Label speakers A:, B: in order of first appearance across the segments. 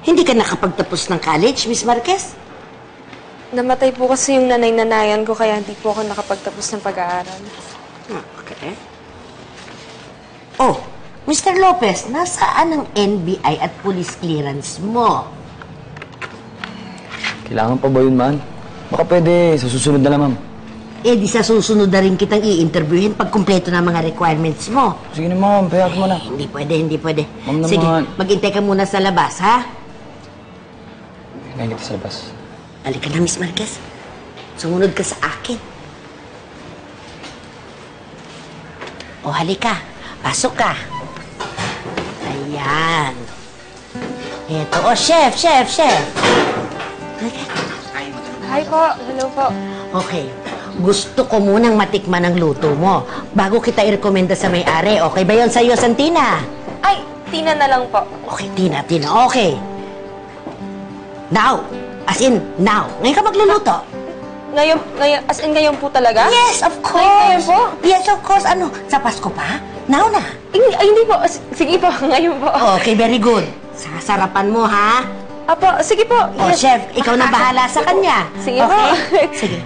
A: Hindi ka nakapagtapos ng college, Miss Marquez?
B: Namatay po kasi yung nanay-nanayan ko kaya hindi po ako nakapagtapos ng pag-aaral.
A: Okay. Oh, Mr. Lopez, nasaan ang NBI at police clearance mo?
C: Kailangan pa ba yun, man? Baka pwede sa susunod na lang, ma'am.
A: Eh, di sa susunod na rin kitang i-interviewin pag kumpleto na mga requirements mo.
C: Sige na, ma'am. Payag mo na.
A: Hindi pwede.
C: Ma'am naman.
A: Sige, maghintay ka muna sa labas, ha?
C: Ngayon kita sa labas.
A: Halika na, Miss Marquez. Sumunod ka sa akin. O, halika. Pasok ka. Ayan. Eto. O, chef. Halika.
B: Hi po. Hello po.
A: Okay. Gusto ko munang matikman ang luto mo bago kita i-rekomenda sa may-ari. Okay ba yun sa'yo, Santina?
B: Ay, Tina na lang po.
A: Okay, Tina. Okay. Now. As in, now. Ngayon ka magluluto.
B: Ngayon, as in ngayon po talaga?
A: Yes, of course.
B: Ngayon po?
A: Yes, of course. Ano, sa Pasko pa? Now na.
B: Hindi po. Sige po, ngayon po.
A: Okay, very good. Sasarapan mo, ha?
B: Apo, sige po.
A: O,
B: Yes.
A: chef, ikaw na bahala sa kanya.
B: Sige po.
A: Okay? Sige.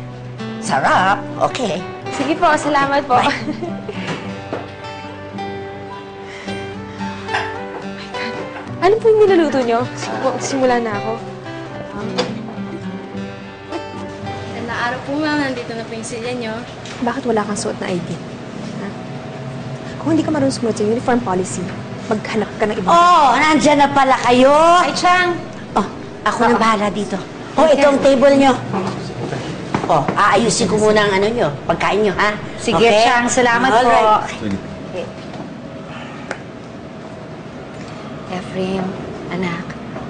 A: Sarap. Okay.
B: Sige po, salamat po.
A: Bye.
B: Ano po yung niluluto nyo? Simula na ako.
D: Magandang araw po, ma'am. Nandito na po yung silya nyo.
B: Bakit wala kang suot na ID? Ha? Kung hindi ka marunong sumunod sa uniform policy, maghanap ka ng ibang...
A: Oh, nandyan na pala kayo.
D: Ay, Chang!
A: Oh, ako na bahala dito. Oh, itong table nyo. Oh, aayusin ko muna ang ano nyo, pagkain nyo, ha?
D: Sige,
A: Okay?
D: Chang. Salamat po.
A: Alright.
D: Ephraim, anak,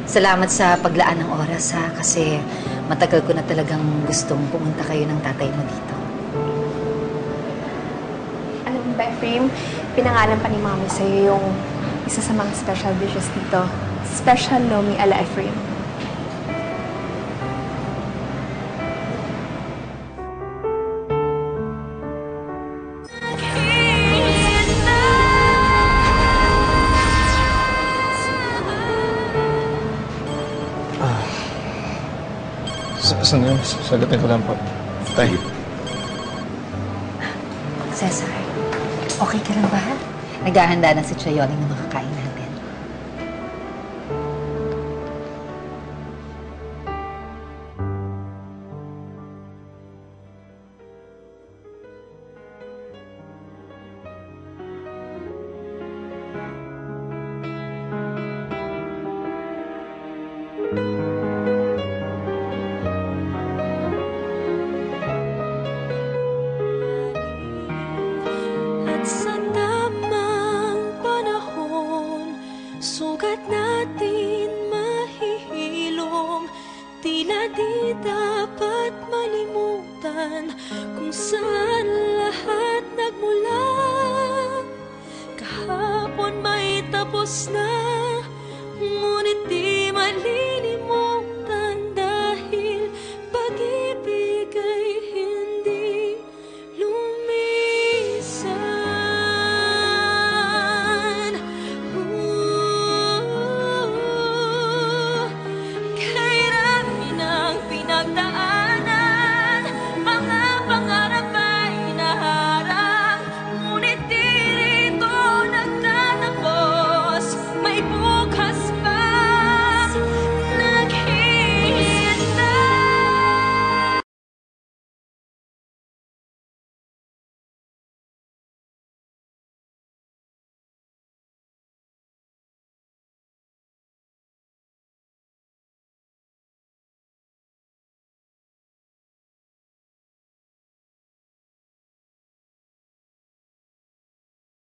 D: salamat sa paglaan ng oras, ha? Kasi matagal ko na talagang gustong pumunta kayo ng tatay mo dito.
B: Alam mo ba, Ephraim, pinangalan pa ni Mami sa'yo yung isa sa mga special dishes dito. Special Lomi ala Ephraim.
E: Sandali, sagutin ko lang po. Tay.
D: Cesar, okay ka lang ba? Naghahanda na si Chayoning ng makakain natin.
F: Sa tamang panahon, sugat natin mahihilom. Tila di dapat malimutan kung saan lahat nagmula. Kahapon may tapos na